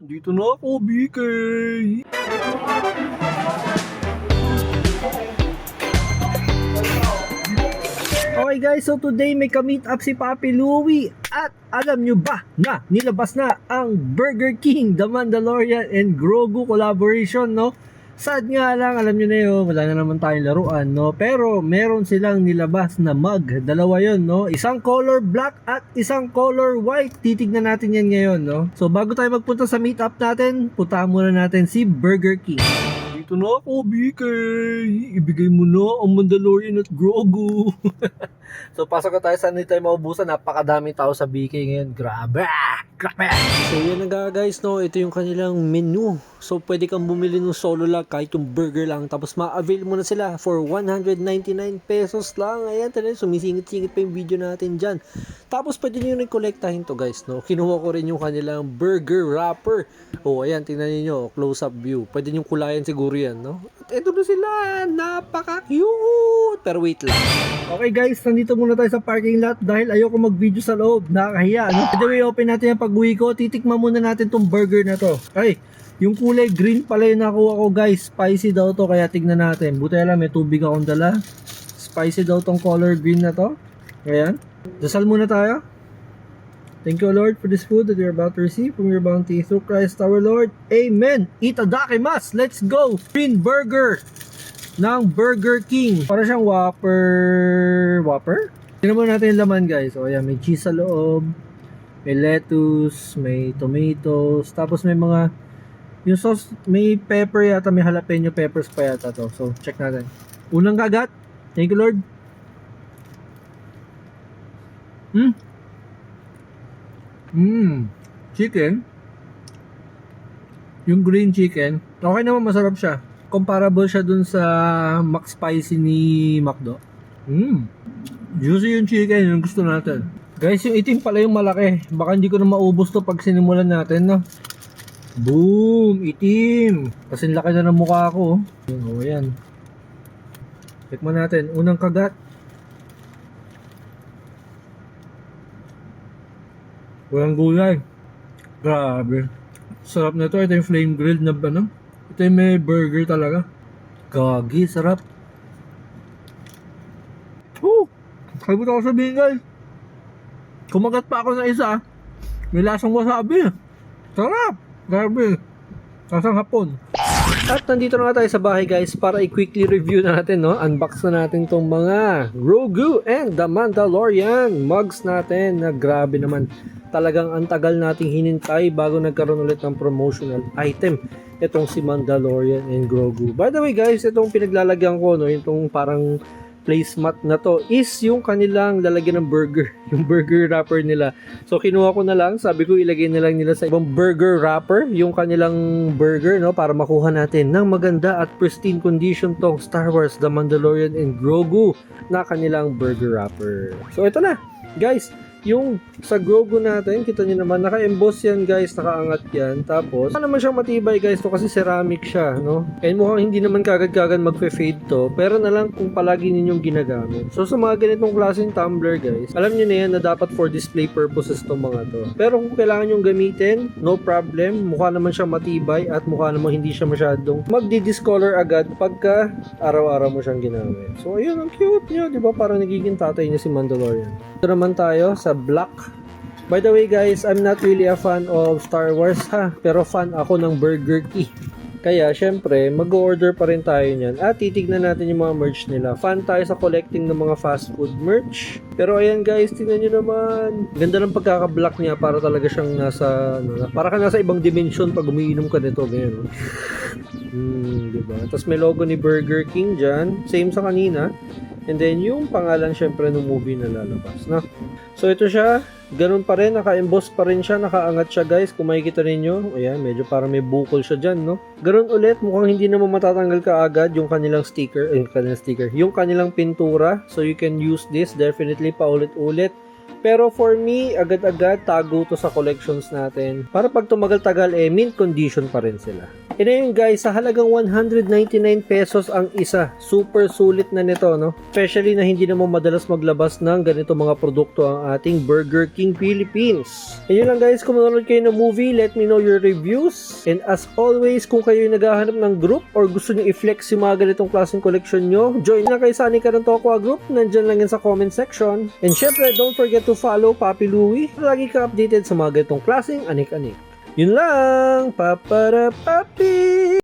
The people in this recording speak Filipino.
Dito na ako, BK. Okay guys, so today may ka-meet up si Papi Louie. At alam nyo ba na nilabas na ang Burger King, The Mandalorian and Grogu collaboration, no? Sad nga lang, alam nyo na yun, wala na naman tayong laruan, no? Pero meron silang nilabas na mug, dalawa yun, no? Isang color black at isang color white. Titignan natin yan ngayon, no? So bago tayo magpunta sa meetup natin, puntahan muna natin si Burger King. Dito na ako, BK. Ibigay mo na ang Mandalorian at Grogu. So pasok na tayo, saan tayo maubusan? Napakadaming tao sa BK ngayon. Grabe! Grabe! So yun na nga guys, no? Ito yung kanilang menu. So pwede kang bumili ng solo lang, kahit yung burger lang. Tapos ma-avail mo na sila for 199 pesos lang. Ayan, tayo, sumisingit-singit pa yung video natin dyan. Tapos pwede nyo rin kolektahin to guys, no? Kinuha ko rin yung kanilang burger wrapper. Oh, ayan, tingnan niyo, close-up view. Pwede nyo kulayan siguro yan, no? At eto na sila, napaka-cute! Pero wait lang. Okay guys, nandito muna tayo sa parking lot dahil ayoko mag-video sa loob. Nakakahiya, no? By the way, open natin yung pag-uwi ko. Titikman muna natin tong burger na to. Ay, yung kulay green pala yung nakuha ko guys. Spicy daw to, kaya tignan natin. Buti alam, may tubig akong dala. Spicy daw tong color green na to. Ayan. Dasal muna tayo. Thank you, Lord, for this food that you're about to receive from your bounty through Christ our Lord. Amen. Itadakimasu. Let's go. Green burger ng Burger King. Para siyang Whopper. Tingnan mo natin yung laman, guys. O, ayan, may cheese sa loob. May lettuce. May tomatoes. Tapos may mga, yung sauce, may pepper yata. May jalapeno peppers pa yata to. So, check natin. Unang kagat. Thank you, Lord. Chicken. Yung green chicken. Okay naman, masarap siya. Comparable siya dun sa McSpicy ni McDo. Juicy yung chicken, yung gusto natin. Guys, yung itim pala yung malaki. Baka hindi ko na maubos to pag sinimulan natin, no? Boom! Itim! Kasi laki na ng mukha ko. Oh, yan. Tikman natin. Unang kagat. Walang gulay. Grabe. Sarap na ito. Ito yung flame grilled na ano? Ito yung may burger talaga. Gagi, sarap. Kalibot ako sabihin guys. Kumagat pa ako na isa. May lasang wasabi. Sarap. Grabe. Lasang hapon. At nandito na nga tayo sa bahay guys para i-quickly review na natin, no? Unbox na natin tong mga Grogu and The Mandalorian mugs natin na grabe naman. Talagang ang tagal nating hinintay bago nagkaroon ulit ng promotional item. Itong si Mandalorian and Grogu. By the way guys, itong pinaglalagyan ko, no, itong parang placemat na to is yung kanilang lalagyan ng burger, yung burger wrapper nila. So kinuha ko na lang, sabi ko ilagay na lang nila sa ibang burger wrapper yung kanilang burger, no, para makuha natin ng maganda at pristine condition tong Star Wars The Mandalorian and Grogu na kanilang burger wrapper. So ito na guys, yung sa Grogu natin, kita nyo naman, naka-emboss yan guys, nakaangat yan. Tapos, naman siyang matibay guys to kasi ceramic siya, no? And mukhang hindi naman kagad-kagad magfe-fade to, pero na lang kung palagi ninyong ginagamit. So sa mga ganitong klaseng tumbler guys, alam nyo na yan na dapat for display purposes tong mga to. Pero kung kailangan nyong gamitin, no problem, mukha naman siyang matibay at mukha naman hindi siya masyadong magdi-discolor agad pagka araw-araw mo siyang ginamit. So ayun, ang cute niya, di ba? Parang nagiging tatay niya si Mandalorian. Ito naman tayo sa black. By the way guys, I'm not really a fan of Star Wars ha, pero fan ako ng Burger King. Kaya syempre, mag-order pa rin tayo niyan at titignan natin yung mga merch nila. Fan tayo sa collecting ng mga fast food merch. Pero ayan guys, tingnan nyo naman. Ganda ng pagkaka-black niya, para talaga siyang nasa, para ka nasa ibang dimension pag umiinom ka nito. Ganyan. Diba? Tapos may logo ni Burger King dyan. Same sa kanina. And then yung pangalan syempre ng movie na lalabas, no? So ito siya, ganun pa rin, naka-emboss pa rin siya, nakaangat siya guys, kung makikita ninyo. Ayan, medyo parang may bukol siya dyan, no? Ganun ulit, mukhang hindi naman matatanggal kaagad yung kanilang sticker, yung kanilang pintura. So you can use this definitely paulit-ulit. Pero for me, agad-agad tago to sa collections natin. Para pag tumagal-tagal, mint condition pa rin sila. Ito yun guys, sa halagang 199 pesos ang isa. Super sulit na nito, no? Especially na hindi naman madalas maglabas ng ganito mga produkto ang ating Burger King Philippines. And yun lang guys, kung manonood kayo ng movie, let me know your reviews. And as always, kung kayo naghahanap ng group or gusto nyo i-flex yung mga ganitong klaseng collection nyo, join na kayo sa Anika ng Tokwa group. Nandyan lang yan sa comment section. And syempre, don't forget to follow Papi Louie. Lagi ka updated sa mga ganitong klaseng anik-anik. Yun lang! Papara papi!